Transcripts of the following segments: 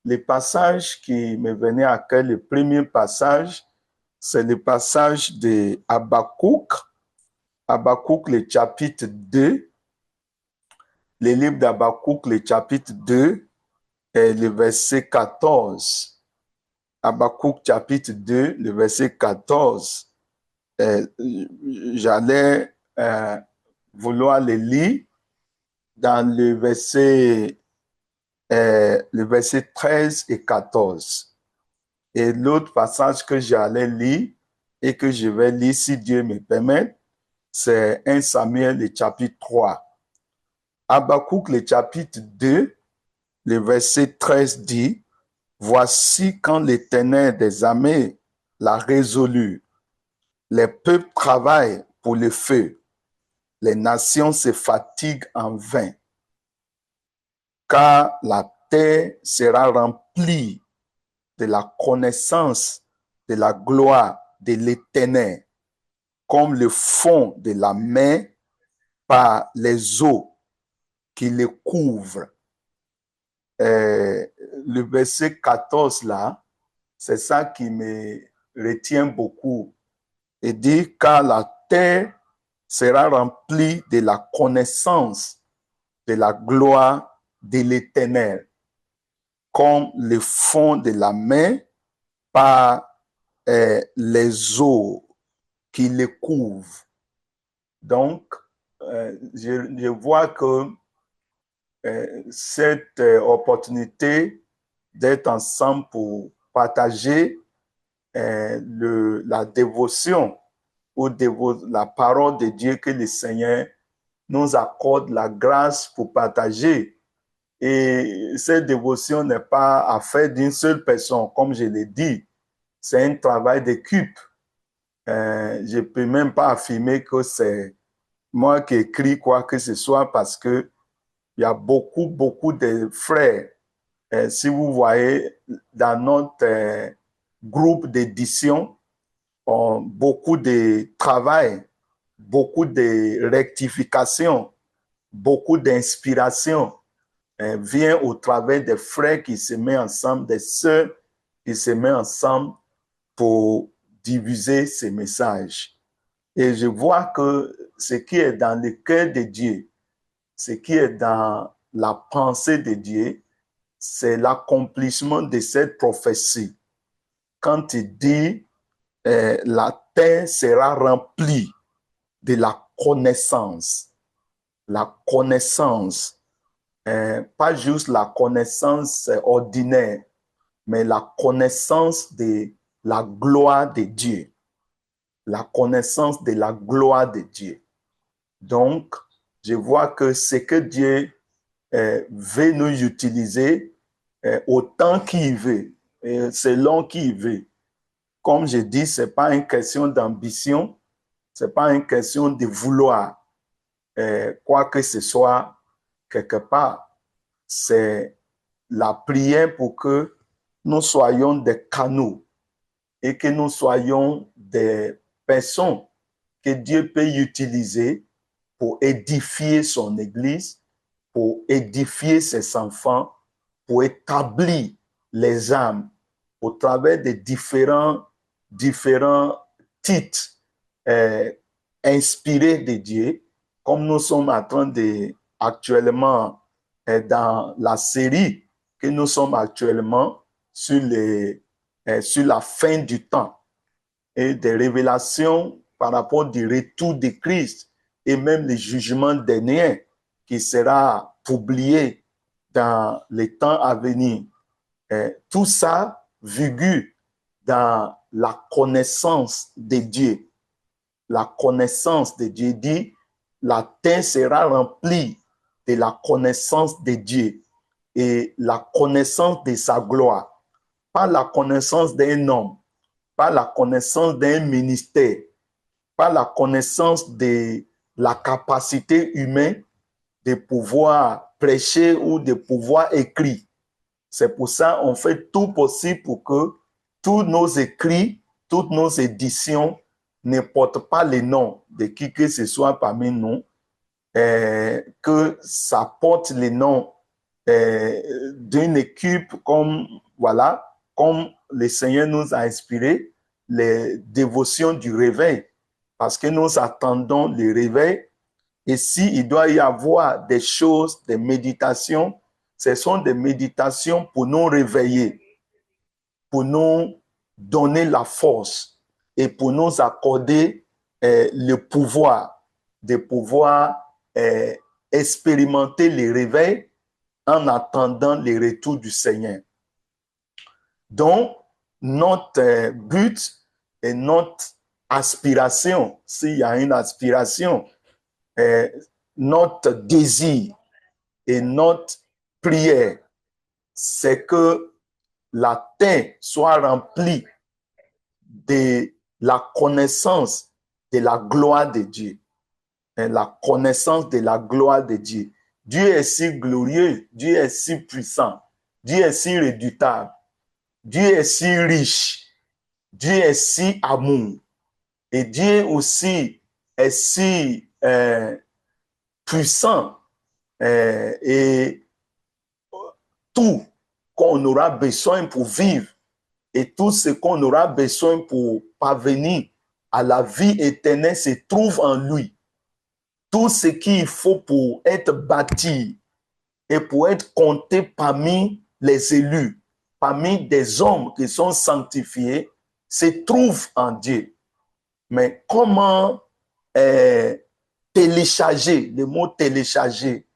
le passage qui me venait à cœur, le premier passage, c'est le passage de Habakkuk, Habakkuk, le chapitre 2, le livre d'Habakkuk, le chapitre 2, et le verset 14. Habakkuk, chapitre 2, le verset 14. J'allais vouloir le lire dans le verset 13 et 14. Et l'autre passage que j'allais lire et que je vais lire si Dieu me permet, c'est 1 Samuel, le chapitre 3. Habakkuk, le chapitre 2, le verset 13 dit, « Voici quand l'Éternel des armées l'a résolu. Les peuples travaillent pour le feu. Les nations se fatiguent en vain. Car la terre sera remplie de la connaissance de la gloire de l'Éternel, comme le fond de la mer par les eaux qui le couvrent. » Le verset 14 là, c'est ça qui me retient beaucoup. Il dit, car la terre sera remplie de la connaissance de la gloire de l'Éternel, comme le fond de la mer par les eaux qui le couvrent. Donc, je vois que cette opportunité d'être ensemble pour partager la dévotion ou la parole de Dieu que le Seigneur nous accorde la grâce pour partager. Et cette dévotion n'est pas affaire d'une seule personne, comme je l'ai dit. C'est un travail d'équipe. Je ne peux même pas affirmer que c'est moi qui écris quoi que ce soit parce que il y a beaucoup de frères. Si vous voyez dans notre groupe d'édition, beaucoup de travail, beaucoup de rectification, beaucoup d'inspiration vient au travers des frères qui se mettent ensemble, des sœurs qui se mettent ensemble pour diffuser ces messages. Et je vois que ce qui est dans le cœur de Dieu, ce qui est dans la pensée de Dieu, c'est l'accomplissement de cette prophétie. Quand il dit la terre sera remplie de la connaissance. La connaissance, pas juste la connaissance ordinaire, mais la connaissance de la gloire de Dieu. La connaissance de la gloire de Dieu. Donc, je vois que ce que Dieu veut nous utiliser autant qu'il veut, selon qui il veut. Comme je dis, ce n'est pas une question d'ambition, ce n'est pas une question de vouloir quoi que ce soit quelque part. C'est la prière pour que nous soyons des canaux et que nous soyons des personnes que Dieu peut utiliser pour édifier son Église, pour édifier ses enfants, pour établir les âmes au travers de différents titres inspirés de Dieu, comme nous sommes en train de actuellement dans la série que nous sommes actuellement sur la fin du temps et des révélations par rapport au retour de Christ et même le jugement dernier qui sera publié dans les temps à venir. Tout ça figure dans la connaissance de Dieu. La connaissance de Dieu dit, la terre sera remplie de la connaissance de Dieu et la connaissance de sa gloire. Pas la connaissance d'un homme, pas la connaissance d'un ministère, pas la connaissance de la capacité humaine de pouvoir prêcher ou de pouvoir écrire. C'est pour ça qu'on fait tout possible pour que tous nos écrits, toutes nos éditions ne portent pas le nom de qui que ce soit parmi nous, que ça porte le nom d'une équipe comme, voilà, comme le Seigneur nous a inspiré, les dévotions du réveil, parce que nous attendons le réveil. Et s'il doit y avoir des choses, des méditations, ce sont des méditations pour nous réveiller, pour nous donner la force et pour nous accorder le pouvoir de pouvoir expérimenter le réveil en attendant le retour du Seigneur. Donc, notre but et notre aspiration, s'il y a une aspiration, notre désir et notre prière, c'est que la terre soit remplie de la connaissance de la gloire de Dieu. La connaissance de la gloire de Dieu. Dieu est si glorieux, Dieu est si puissant, Dieu est si redoutable, Dieu est si riche, Dieu est si amour. Et Dieu aussi est si puissant et tout qu'on aura besoin pour vivre et tout ce qu'on aura besoin pour parvenir à la vie éternelle se trouve en lui. Tout ce qu'il faut pour être bâti et pour être compté parmi les élus, parmi des hommes qui sont sanctifiés, se trouve en Dieu. Mais comment télécharger, le mot télécharger,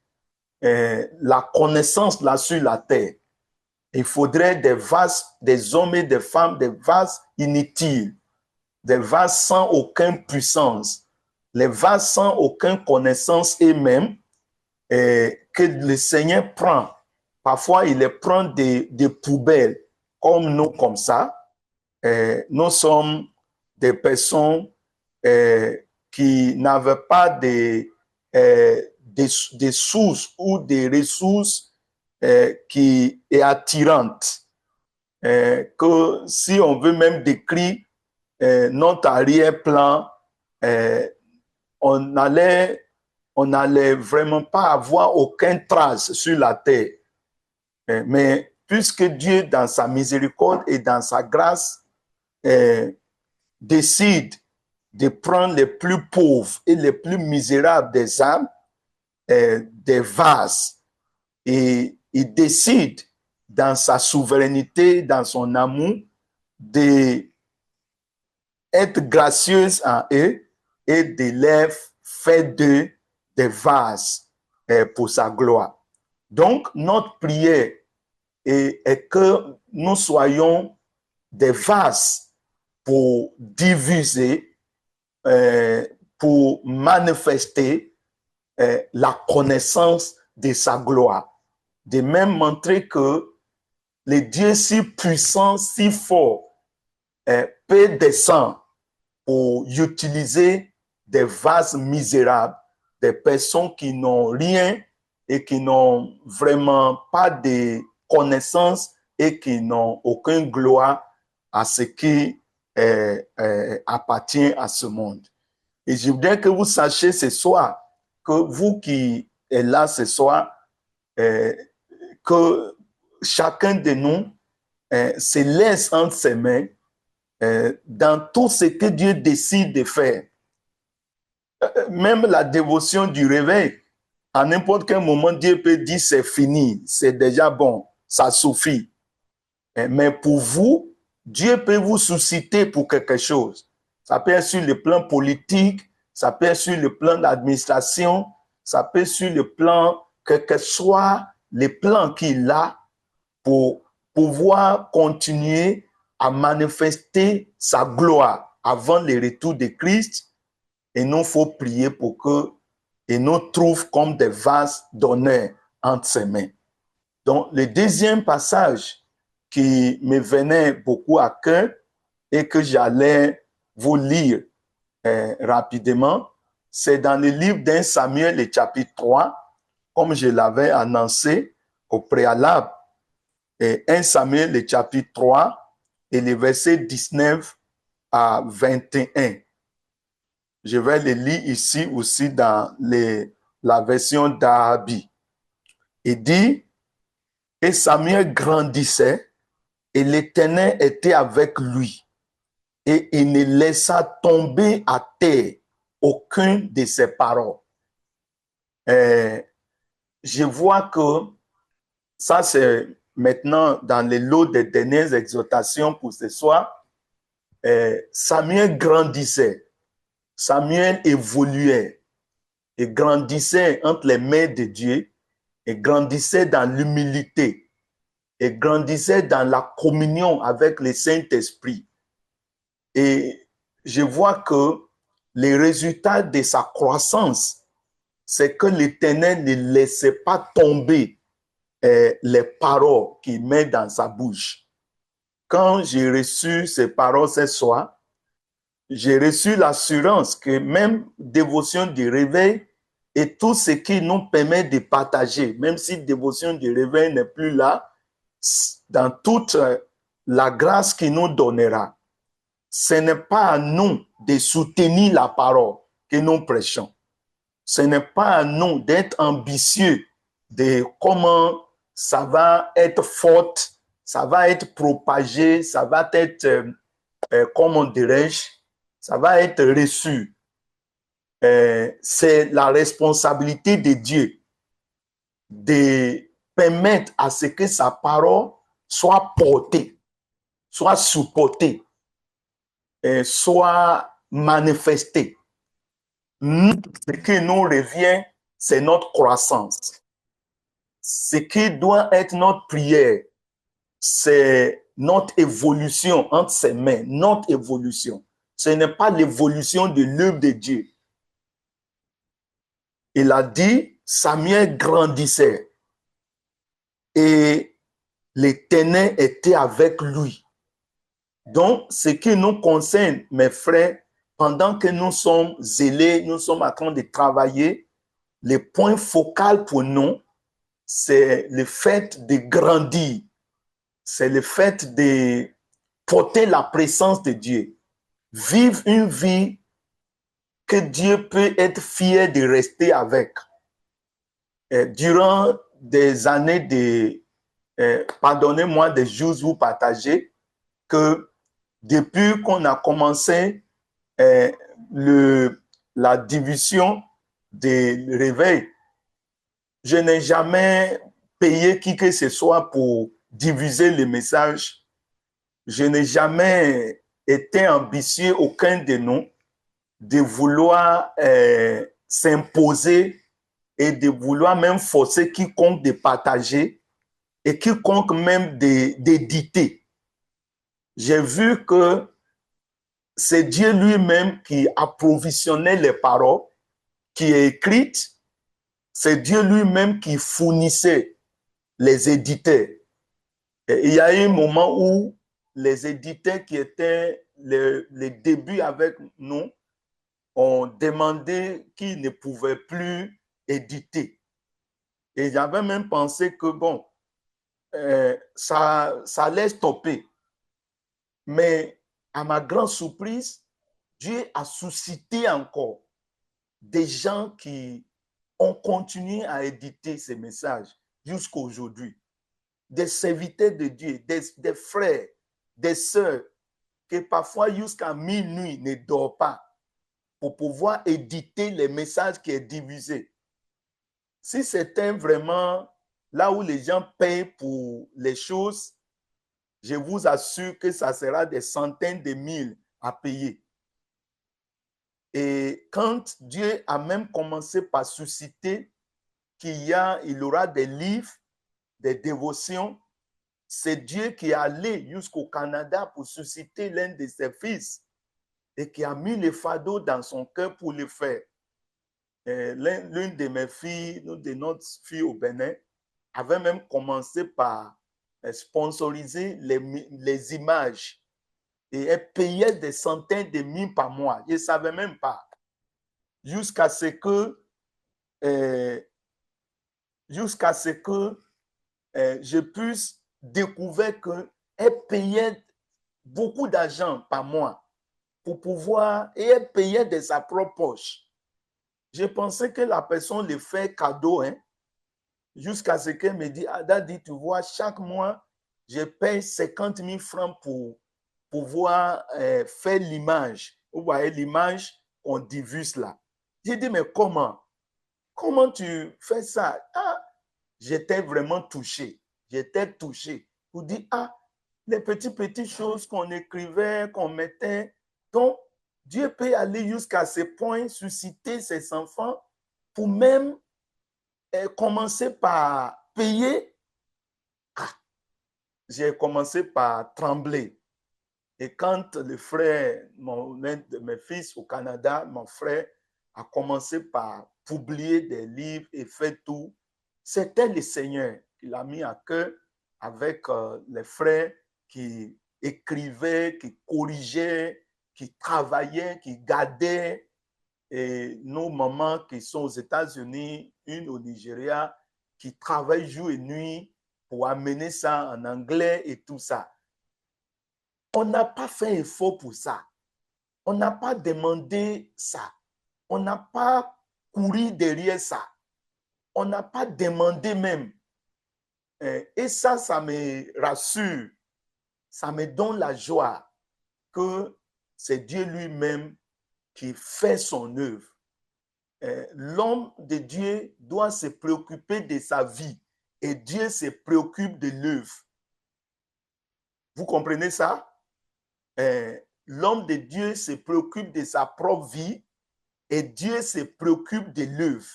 la connaissance là sur la terre? Il faudrait des vases, des hommes et des femmes, des vases inutiles, des vases sans aucune puissance, les vases sans aucune connaissance eux-mêmes, que le Seigneur prend. Parfois, il les prend des poubelles, comme nous, comme ça. Nous sommes des personnes qui n'avaient pas des sources ou des ressources qui est attirante. Que si on veut même décrire notre arrière-plan, on n'allait vraiment pas avoir aucune trace sur la terre. Mais puisque Dieu, dans sa miséricorde et dans sa grâce, décide de prendre les plus pauvres et les plus misérables des âmes, des vases, et il décide dans sa souveraineté, dans son amour, d'être gracieuse à eux et de les faire d'eux des vases pour sa gloire. Donc, notre prière est que nous soyons des vases pour diffuser, pour manifester la connaissance de sa gloire. De même montrer que le Dieu si puissant, si fort, peut descendre pour utiliser des vases misérables, des personnes qui n'ont rien et qui n'ont vraiment pas de connaissances et qui n'ont aucune gloire à ce qui appartient à ce monde. Et je voudrais que vous sachiez ce soir, que vous qui êtes là ce soir, que chacun de nous se laisse entre ses mains dans tout ce que Dieu décide de faire. Même la dévotion du réveil, à n'importe quel moment, Dieu peut dire c'est fini, c'est déjà bon, ça suffit. Mais pour vous, Dieu peut vous susciter pour quelque chose. Ça peut être sur le plan politique, ça peut être sur le plan d'administration, ça peut être sur le plan, quel que soit les plans qu'il a pour pouvoir continuer à manifester sa gloire avant le retour de Christ. Et nous, il faut prier pour que il nous trouve comme des vases d'honneur entre ses mains. Donc, le deuxième passage qui me venait beaucoup à cœur et que j'allais vous lire rapidement, c'est dans le livre d'1 Samuel, le chapitre 3, comme je l'avais annoncé au préalable. Et 1 Samuel, le chapitre 3, et les versets 19 à 21. Je vais les lire ici aussi dans la version d'Ahabi. Il dit, Et Samuel grandissait et l'Éternel était avec lui. Et il ne laissa tomber à terre aucune de ses paroles. Je vois que ça, c'est maintenant dans les lots des dernières exhortations pour ce soir. Samuel grandissait, Samuel évoluait et grandissait entre les mains de Dieu et grandissait dans l'humilité et grandissait dans la communion avec le Saint-Esprit. Et je vois que les résultats de sa croissance, c'est que l'Éternel ne laissait pas tomber les paroles qu'il met dans sa bouche. Quand j'ai reçu ces paroles ce soir, j'ai reçu l'assurance que même dévotion du réveil et tout ce qui nous permet de partager, même si dévotion du réveil n'est plus là, dans toute la grâce qu'il nous donnera, ce n'est pas à nous de soutenir la parole que nous prêchons. Ce n'est pas à nous d'être ambitieux de comment ça va être forte, ça va être propagé, ça va être, comment dirais-je, ça va être reçu. C'est la responsabilité de Dieu de permettre à ce que sa parole soit portée, soit supportée, soit manifestée. Ce qui nous revient, c'est notre croissance. Ce qui doit être notre prière, c'est notre évolution entre ses mains, notre évolution. Ce n'est pas l'évolution de l'œuvre de Dieu. Il a dit, Samuel grandissait et l'Éternel était avec lui. Donc, ce qui nous concerne, mes frères, pendant que nous sommes zélés, nous sommes en train de travailler, le point focal pour nous, c'est le fait de grandir. C'est le fait de porter la présence de Dieu. Vivre une vie que Dieu peut être fier de rester avec. Durant des années de, pardonnez-moi, des jours vous partagez que depuis qu'on a commencé la division des réveils, je n'ai jamais payé qui que ce soit pour diviser les messages. Je n'ai jamais été ambitieux, aucun de nous, de vouloir s'imposer et de vouloir même forcer quiconque de partager et quiconque même d'éditer. J'ai vu que c'est Dieu lui-même qui approvisionnait les paroles qui est écrite. C'est Dieu lui-même qui fournissait les éditeurs. Et il y a eu un moment où les éditeurs qui étaient les débuts avec nous ont demandé qu'ils ne pouvaient plus éditer. Et j'avais même pensé que, bon, ça allait stopper. Mais à ma grande surprise, Dieu a suscité encore des gens qui ont continué à éditer ces messages jusqu'à aujourd'hui. Des serviteurs de Dieu, des frères, des sœurs, qui parfois jusqu'à minuit ne dorment pas pour pouvoir éditer les messages qui sont diffusés. Si c'était vraiment là où les gens payent pour les choses, je vous assure que ça sera des centaines de mille à payer. Et quand Dieu a même commencé par susciter il aura des livres, des dévotions, c'est Dieu qui est allé jusqu'au Canada pour susciter l'un de ses fils et qui a mis le fardeau dans son cœur pour le faire. L'une de mes filles, de notre fille au Bénin, avait même commencé par sponsoriser les images et elle payait des centaines de mille par mois. Je ne savais même pas. Jusqu'à ce que je puisse découvrir qu'elle payait beaucoup d'argent par mois pour pouvoir, et elle payait de sa propre poche. Je pensais que la personne le fait cadeau, hein. jusqu'à ce qu'elle me dise, Ada dit, tu vois, chaque mois, je paye 50 000 francs pour pouvoir faire l'image. Vous voyez l'image qu'on diffuse là. J'ai dit, mais comment? Comment tu fais ça? Ah, j'étais vraiment touché. J'étais touché. Pour dire, ah, les petites choses qu'on écrivait, qu'on mettait. Donc, Dieu peut aller jusqu'à ce point, susciter ses enfants pour même commencer par payer. Ah, j'ai commencé par trembler. Et quand le frère, un de mes fils au Canada, mon frère, a commencé par publier des livres et fait tout, c'était le Seigneur qui l'a mis à cœur avec les frères qui écrivaient, qui corrigeaient, qui travaillaient, qui gardaient. Et nos mamans qui sont aux États-Unis, une au Nigeria, qui travaillent jour et nuit pour amener ça en anglais et tout ça. On n'a pas fait effort pour ça. On n'a pas demandé ça. On n'a pas couru derrière ça. On n'a pas demandé même. Et ça, ça me rassure. Ça me donne la joie que c'est Dieu lui-même qui fait son œuvre. L'homme de Dieu doit se préoccuper de sa vie et Dieu se préoccupe de l'œuvre. Vous comprenez ça? L'homme de Dieu se préoccupe de sa propre vie et Dieu se préoccupe de l'œuvre.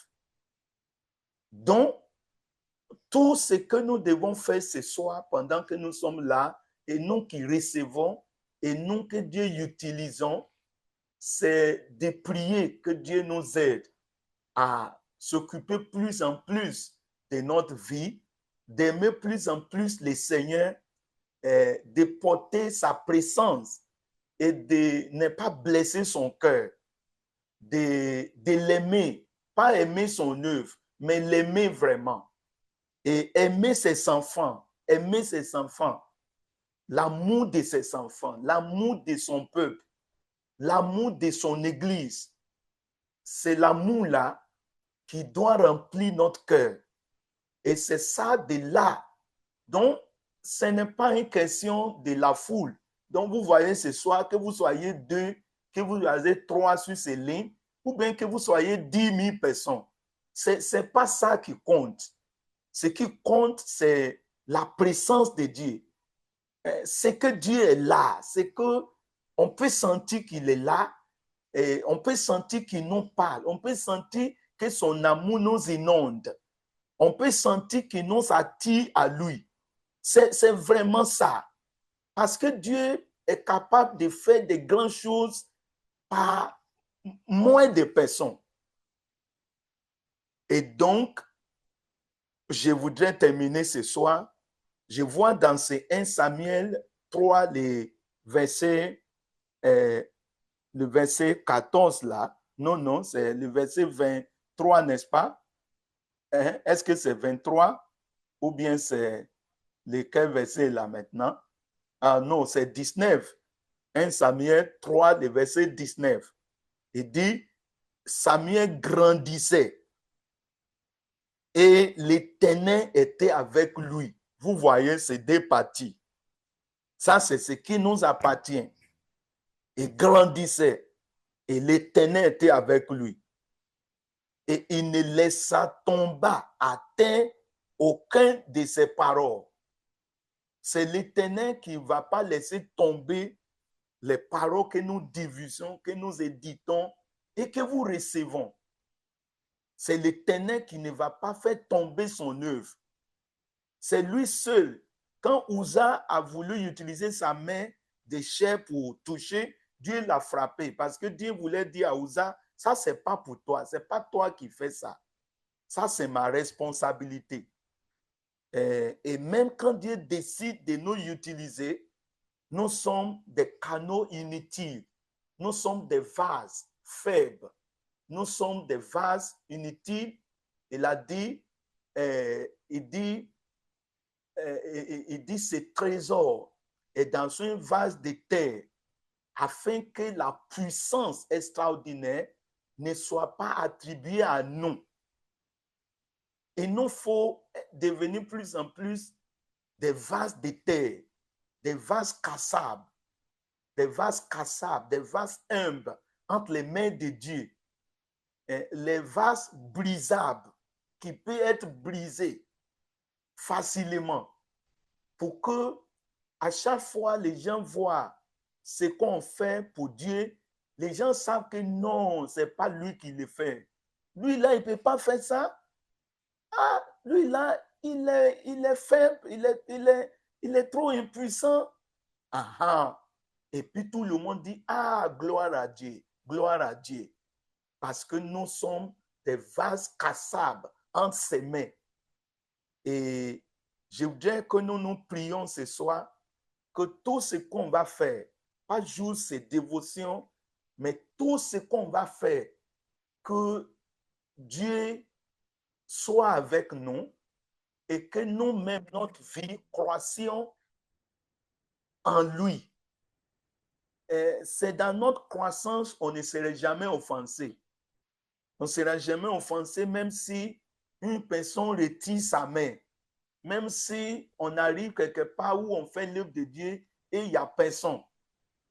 Donc, tout ce que nous devons faire ce soir pendant que nous sommes là et nous qui recevons et nous que Dieu utilisons, c'est de prier que Dieu nous aide à s'occuper plus en plus de notre vie, d'aimer plus en plus le Seigneur, de porter sa présence et de ne pas blesser son cœur, de l'aimer, pas aimer son œuvre, mais l'aimer vraiment. Et aimer ses enfants, l'amour de ses enfants, l'amour de son peuple, l'amour de son église. C'est l'amour-là qui doit remplir notre cœur. Et c'est ça de là. Donc, ce n'est pas une question de la foule. Donc, vous voyez ce soir, que vous soyez 2, que vous soyez 3 sur ces lignes, ou bien que vous soyez 10 000 personnes. Ce n'est pas ça qui compte. Ce qui compte, c'est la présence de Dieu. C'est que Dieu est là. C'est qu'on peut sentir qu'il est là. Et on peut sentir qu'il nous parle. On peut sentir que son amour nous inonde. On peut sentir qu'il nous attire à lui. C'est vraiment ça. Parce que Dieu est capable de faire de grandes choses par moins de personnes. Et donc, je voudrais terminer ce soir. Je vois dans ces 1 Samuel 3, le verset 14 là. Non, c'est le verset 23, n'est-ce pas? Est-ce que c'est 23 ou bien c'est lequel verset là maintenant? Ah non, c'est 19. 1 Samuel 3, le verset 19. Il dit, Samuel grandissait et l'Éternel était avec lui. Vous voyez ces deux parties. Ça, c'est ce qui nous appartient. Il grandissait et l'Éternel était avec lui. Et il ne laissa tomber à terre aucun de ses paroles. C'est l'Éternel qui ne va pas laisser tomber les paroles que nous diffusons, que nous éditons et que vous recevons. C'est l'Éternel qui ne va pas faire tomber son œuvre. C'est lui seul. Quand Uza a voulu utiliser sa main de chair pour toucher, Dieu l'a frappé parce que Dieu voulait dire à Uza, ça c'est pas pour toi, c'est pas toi qui fais ça. Ça c'est ma responsabilité. Et même quand Dieu décide de nous utiliser, nous sommes des canaux inutiles. Nous sommes des vases faibles. Nous sommes des vases inutiles. Il a dit, il dit, ce trésor est dans un vase de terre afin que la puissance extraordinaire ne soit pas attribuée à nous. Il nous faut devenir plus en plus des vases de terre, des vases cassables, des vases humbles entre les mains de Dieu. Les vases brisables qui peuvent être brisés facilement pour que à chaque fois les gens voient ce qu'on fait pour Dieu, les gens savent que non, ce n'est pas lui qui le fait. Lui là, il ne peut pas faire ça. Ah, lui là, il est faible, il est trop impuissant. Ah, ah. Et puis tout le monde dit, ah, gloire à Dieu, gloire à Dieu. Parce que nous sommes des vases cassables entre ses mains. Et je voudrais que nous prions ce soir, que tout ce qu'on va faire, pas juste ces dévotions, mais tout ce qu'on va faire, que Dieu soit avec nous et que nous-mêmes, notre vie, croissions en lui. C'est dans notre croissance, on ne serait jamais offensé. On ne sera jamais offensé, même si une personne retire sa main. Même si on arrive quelque part où on fait l'œuvre de Dieu et il n'y a personne.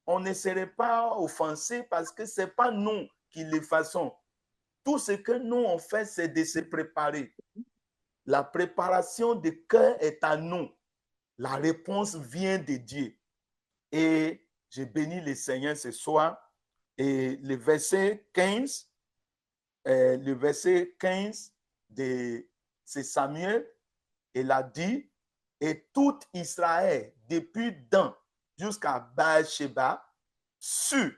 On ne serait pas offensé parce que ce n'est pas nous qui le faisons. Tout ce que nous on fait, c'est de se préparer. La préparation du cœur est à nous. La réponse vient de Dieu. Et je bénis le Seigneur ce soir. Et le verset 15, c'est Samuel. Il a dit, et tout Israël, depuis Dan jusqu'à Baal-Sheba, sut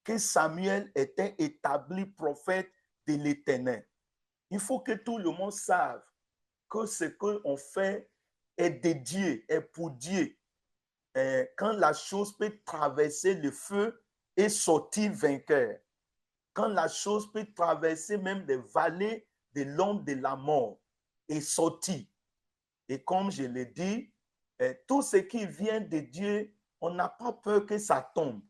que Samuel était établi prophète de l'Éternel. Il faut que tout le monde sache que ce qu'on fait est de Dieu, est pour Dieu. Quand la chose peut traverser le feu et sortir vainqueur, quand la chose peut traverser même les vallées de l'ombre de la mort et sortir. Et comme je l'ai dit, tout ce qui vient de Dieu, on n'a pas peur que ça tombe.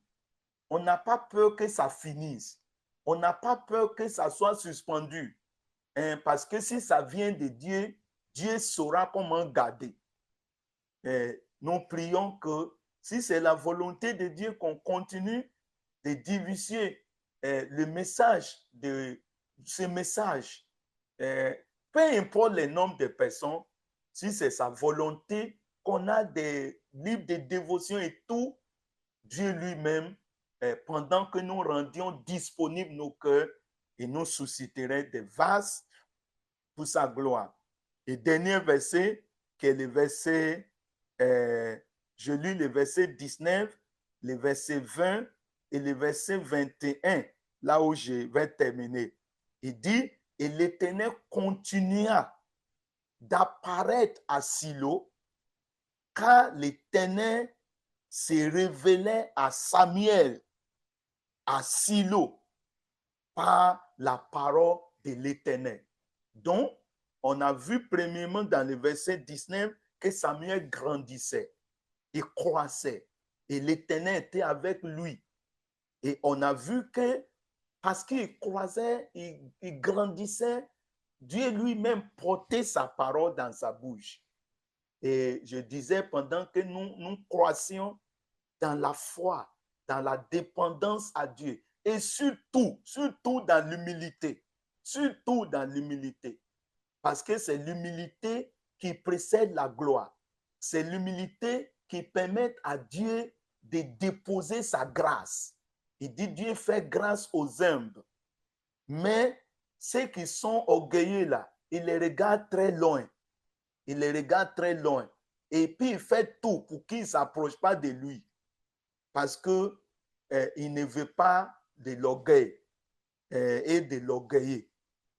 On n'a pas peur que ça finisse. On n'a pas peur que ça soit suspendu. Parce que si ça vient de Dieu, Dieu saura comment garder. Nous prions que si c'est la volonté de Dieu qu'on continue de diffuser le message de ce message, peu importe le nombre de personnes, si c'est sa volonté qu'on a des livres de dévotion et tout, Dieu lui-même, pendant que nous rendions disponibles nos cœurs, il nous susciterait des vases pour sa gloire. Et dernier verset, qui est le verset, je lis le verset 19, le verset 20 et le verset 21, là où je vais terminer. Il dit, et l'Éternel continua d'apparaître à Silo, car l'Éternel se révélait à Samuel, à Silo, par la parole de l'Éternel. Donc, on a vu premièrement dans le verset 19 que Samuel grandissait, il croissait, et l'Éternel était avec lui. Et on a vu que parce qu'il croissait, il grandissait, Dieu lui-même portait sa parole dans sa bouche. Et je disais, pendant que nous croissions dans la foi, dans la dépendance à Dieu, et surtout dans l'humilité, surtout dans l'humilité, parce que c'est l'humilité qui précède la gloire. C'est l'humilité qui permet à Dieu de déposer sa grâce. Il dit, Dieu fait grâce aux humbles, mais ceux qui sont orgueilleux là, il les regarde très loin. Il les regarde très loin. Et puis il fait tout pour qu'ils ne s'approchent pas de lui. Parce qu'il ne veut pas de l'orgueil et de l'orgueil.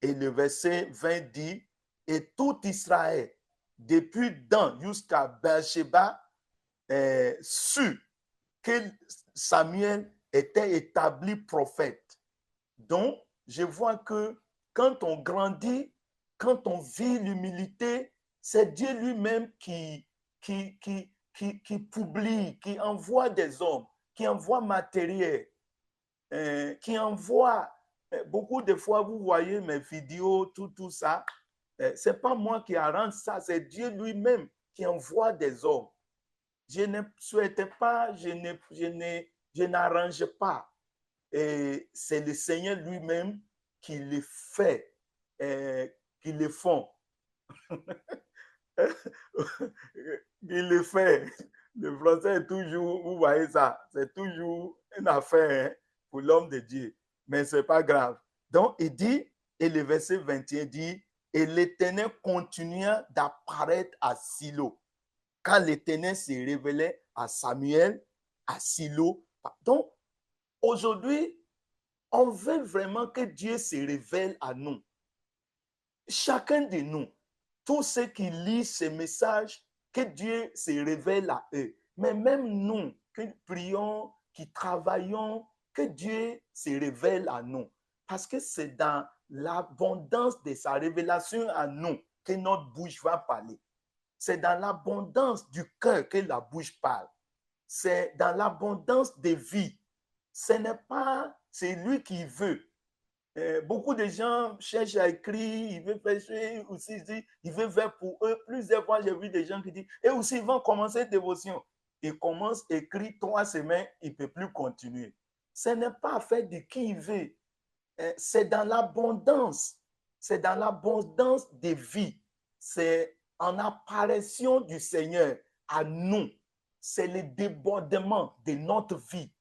Et le verset 20 dit, et tout Israël, depuis Dan jusqu'à Beersheba, sut que Samuel était établi prophète. Donc, je vois que quand on grandit, quand on vit l'humilité, c'est Dieu lui-même qui publie, qui envoie des hommes, qui envoie matériel, qui envoie, beaucoup de fois, vous voyez mes vidéos, tout ça, Ce n'est pas moi qui arrange ça, c'est Dieu lui-même qui envoie des hommes. Je ne souhaite pas, je n'arrange pas. Et c'est le Seigneur lui-même qui le fait, qui le font. Il le fait. Le français est toujours, vous voyez ça, c'est toujours une affaire, hein, pour l'homme de Dieu. Mais ce n'est pas grave. Donc, il dit, et le verset 21 dit, et l'Éternel continua d'apparaître à Silo. Quand l'Éternel se révélait à Samuel, à Silo. Donc, aujourd'hui, on veut vraiment que Dieu se révèle à nous. Chacun de nous, tous ceux qui lisent ces messages, que Dieu se révèle à eux. Mais même nous, qui prions, qui travaillons, que Dieu se révèle à nous. Parce que c'est dans l'abondance de sa révélation à nous que notre bouche va parler. C'est dans l'abondance du cœur que la bouche parle. C'est dans l'abondance des vies. Ce n'est pas, c'est lui qui veut. Beaucoup de gens cherchent à écrire, ils veulent faire aussi, ils veulent faire pour eux. Plusieurs fois, j'ai vu des gens qui disent, et aussi, ils vont commencer dévotion. Ils commencent à écrire 3 semaines, ils ne peuvent plus continuer. Ce n'est pas affaire de qui il veut. C'est dans l'abondance. C'est dans l'abondance des vies. C'est en apparition du Seigneur à nous. C'est le débordement de notre vie.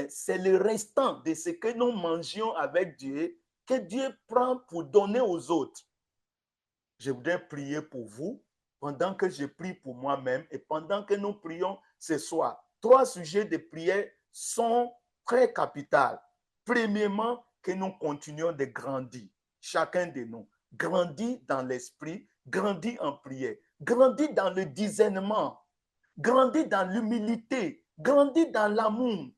C'est le restant de ce que nous mangions avec Dieu que Dieu prend pour donner aux autres. Je voudrais prier pour vous pendant que je prie pour moi-même et pendant que nous prions ce soir. 3 sujets de prière sont très capitaux. Premièrement, que nous continuions de grandir, chacun de nous. Grandir dans l'esprit, grandir en prière, grandir dans le discernement, grandir dans l'humilité, grandir dans l'amour.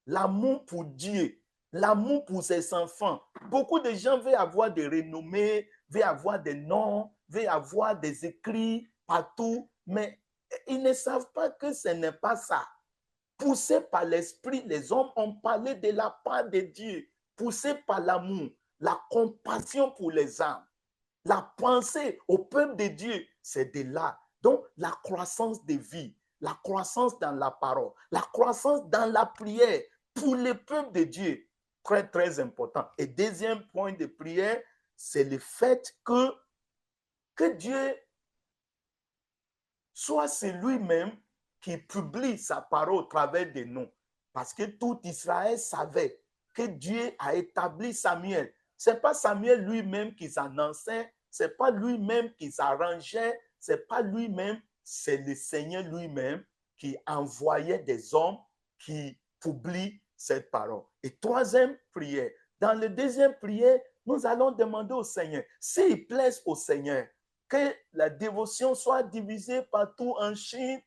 L'amour pour Dieu, l'amour pour ses enfants. Beaucoup de gens veulent avoir des renommées, veulent avoir des noms, veulent avoir des écrits partout, mais ils ne savent pas que ce n'est pas ça. Poussés par l'esprit, les hommes ont parlé de la part de Dieu, poussés par l'amour, la compassion pour les âmes, la pensée au peuple de Dieu, c'est de là. Donc, la croissance de vie, la croissance dans la parole, la croissance dans la prière pour le peuple de Dieu, très, très important. Et deuxième point de prière, c'est le fait que Dieu soit c'est lui-même qui publie sa parole au travers de nous. Parce que tout Israël savait que Dieu a établi Samuel. Ce n'est pas Samuel lui-même qui s'annonçait, ce n'est pas lui-même qui s'arrangeait, ce n'est pas lui-même, c'est le Seigneur lui-même qui envoyait des hommes qui publient cette parole. Et troisième prière, dans la deuxième prière, nous allons demander au Seigneur, s'il plaise au Seigneur, que la dévotion soit divisée partout en Chine,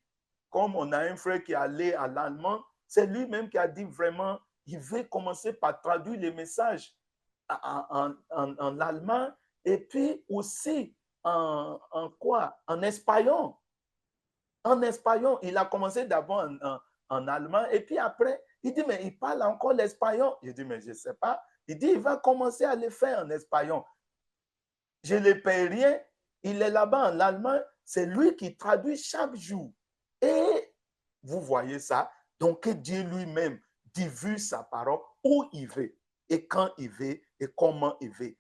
comme on a un frère qui est allé à l'allemand, c'est lui-même qui a dit vraiment, il veut commencer par traduire les messages en allemand et puis aussi en espagnol. En espagnol, il a commencé d'abord en allemand et puis après, il dit, mais il parle encore l'espagnol. Je dis, mais je ne sais pas. Il dit, il va commencer à le faire en espagnol. Je ne paye rien. Il est là-bas en allemand. C'est lui qui traduit chaque jour. Et vous voyez ça. Donc, que Dieu lui-même diffuse sa parole où il veut et quand il veut et comment il veut.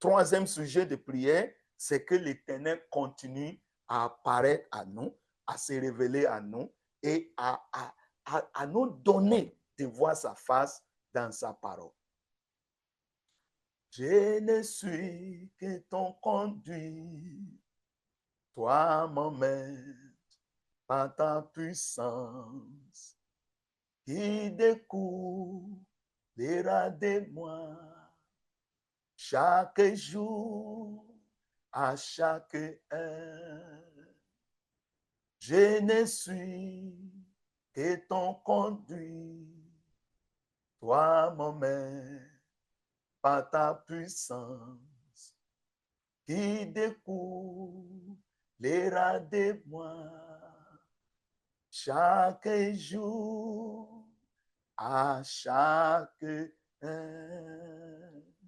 Troisième sujet de prière, c'est que l'Éternel continue à apparaître à nous, à se révéler à nous et à nous donner de voir sa face dans sa parole. Je ne suis que ton conduit, toi m'emmènes par ta puissance, qui découvrira de moi chaque jour, à chaque heure. Je ne suis que ton conduit, toi m'emmènes par ta puissance, qui découvrira de moi chaque jour, à chaque heure.